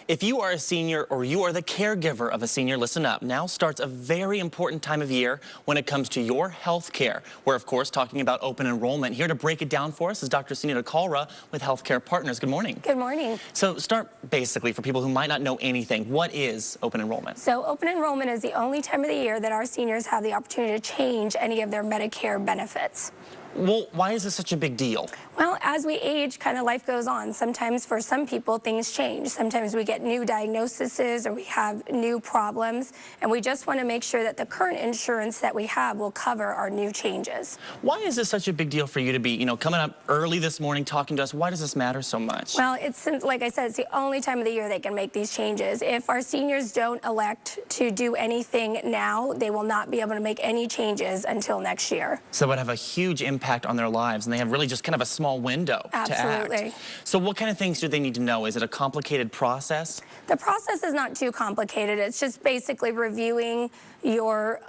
If you are a senior or you are the caregiver of a senior, listen up. Now starts a very important time of year when it comes to your health care. We're, of course, talking about open enrollment. Here to break it down for us is Dr. Sunita Kalra with Healthcare Partners. Good morning. Good morning. So start basically for people who might not know anything. What is open enrollment? So open enrollment is the only time of the year that our seniors have the opportunity to change any of their Medicare benefits. Well, why is this such a big deal? Well, as we age, kind of life goes on. Sometimes for some people, things change. Sometimes we get new diagnoses or we have new problems, and we just want to make sure that the current insurance that we have will cover our new changes. Why is this such a big deal for you to be, coming up early this morning talking to us? Why does this matter so much? Well, like I said, it's the only time of the year they can make these changes. If our seniors don't elect to do anything now, they will not be able to make any changes until next year. So it would have a huge impact on their lives, and they have really just kind of a small window to act. Absolutely. So what kind of things do they need to know? Is it a complicated process? The process is not too complicated. It's just basically reviewing your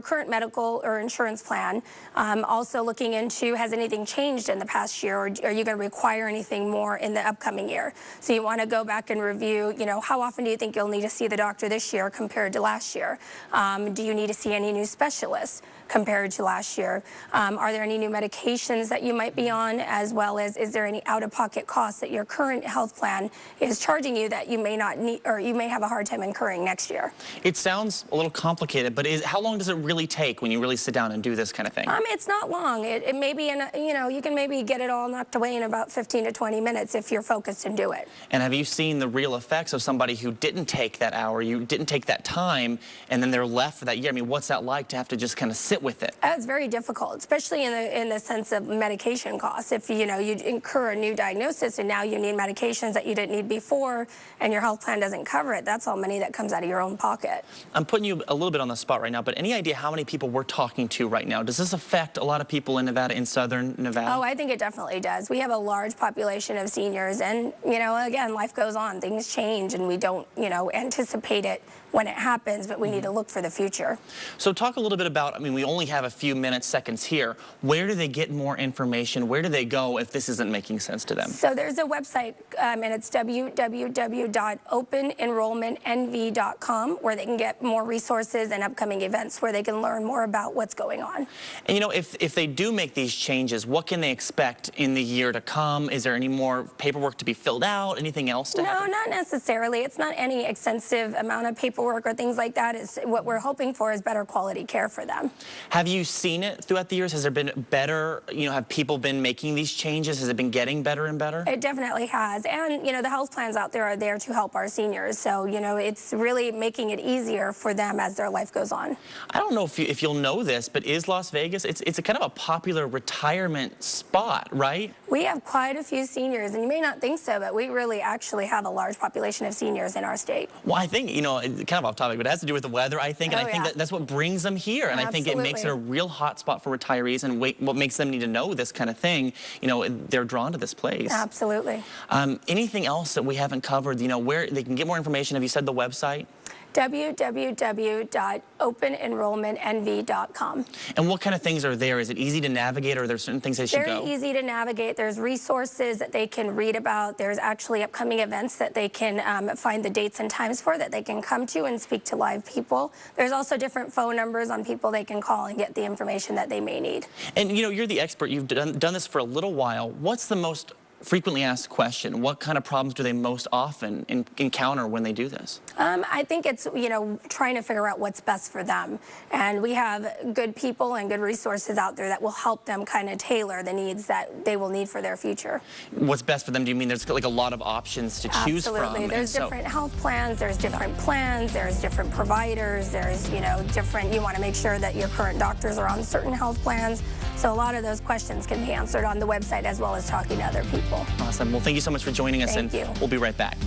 current medical or insurance plan. Also looking into, has anything changed in the past year, or are you going to require anything more in the upcoming year? So you want to go back and review, how often do you think you'll need to see the doctor this year compared to last year? Do you need to see any new specialists compared to last year? Are there any new medications that you might be on, as well as is there any out-of-pocket costs that your current health plan is charging you that you may not need, or you may have a hard time incurring next year? It sounds a little complicated, but how long does it really take when you really sit down and do this kind of thing? It's not long. It may be, you can maybe get it all knocked away in about 15 to 20 minutes if you're focused and do it. And have you seen the real effects of somebody who didn't take that hour, you didn't take that time, and then they're left for that year? I mean, what's that like to have to just kind of sit with it? It's very difficult, especially in the sense of medication costs. If you incur a new diagnosis and now you need medications that you didn't need before, and your health plan doesn't cover it, that's all money that comes out of your own pocket. I'm putting you a little bit on the spot right now, but any idea how many people we're talking to right now? Does this affect a lot of people in Nevada, in southern Nevada? Oh, I think it definitely does. We have a large population of seniors, and again, life goes on, things change, and we don't anticipate it when it happens, but we need to look for the future. So talk a little bit about, we only have a few seconds here. Where do they get more information? Where do they go if this isn't making sense to them? So there's a website, and it's www.openenrollmentnv.com, where they can get more resources and upcoming events where they can learn more about what's going on. And if they do make these changes, what can they expect in the year to come? Is there any more paperwork to be filled out? Anything else to happen? No, not necessarily. It's not any extensive amount of paperwork or things like that. What we're hoping for is better quality care for them. Have you seen it throughout the years? Has there been better, have people been making these changes? Has it been getting better and better? It definitely has. And, the health plans out there are there to help our seniors. So, it's really making it easier for them as their life goes on. I don't know if you'll know this, but is Las Vegas, it's a kind of a popular retirement spot, right? We have quite a few seniors, and you may not think so, but we really actually have a large population of seniors in our state. Well, I think, kind of off topic, but it has to do with the weather, I think, and I think that's what brings them here. And Absolutely. I think it makes it a real hot spot for retirees, and what makes them need to know this kind of thing, they're drawn to this place. Absolutely. Anything else that we haven't covered, where they can get more information? Have you said the website? www.openenrollmentnv.com. And what kind of things are there? Is it easy to navigate, or are there certain things they should go? Very easy to navigate. There's resources that they can read about. There's actually upcoming events that they can find the dates and times for, that they can come to and speak to live people. There's also different phone numbers on people they can call and get the information that they may need. And you're the expert. You've done this for a little while. What's the most frequently asked question? What kind of problems do they most often encounter when they do this? I think it's, trying to figure out what's best for them. And we have good people and good resources out there that will help them kind of tailor the needs that they will need for their future. What's best for them? Do you mean there's like a lot of options to choose from? Absolutely. There's different health plans, there's different plans, there's different providers, there's, you want to make sure that your current doctors are on certain health plans. So a lot of those questions can be answered on the website, as well as talking to other people. Awesome. Well, thank you so much for joining us, Thank you. We'll be right back.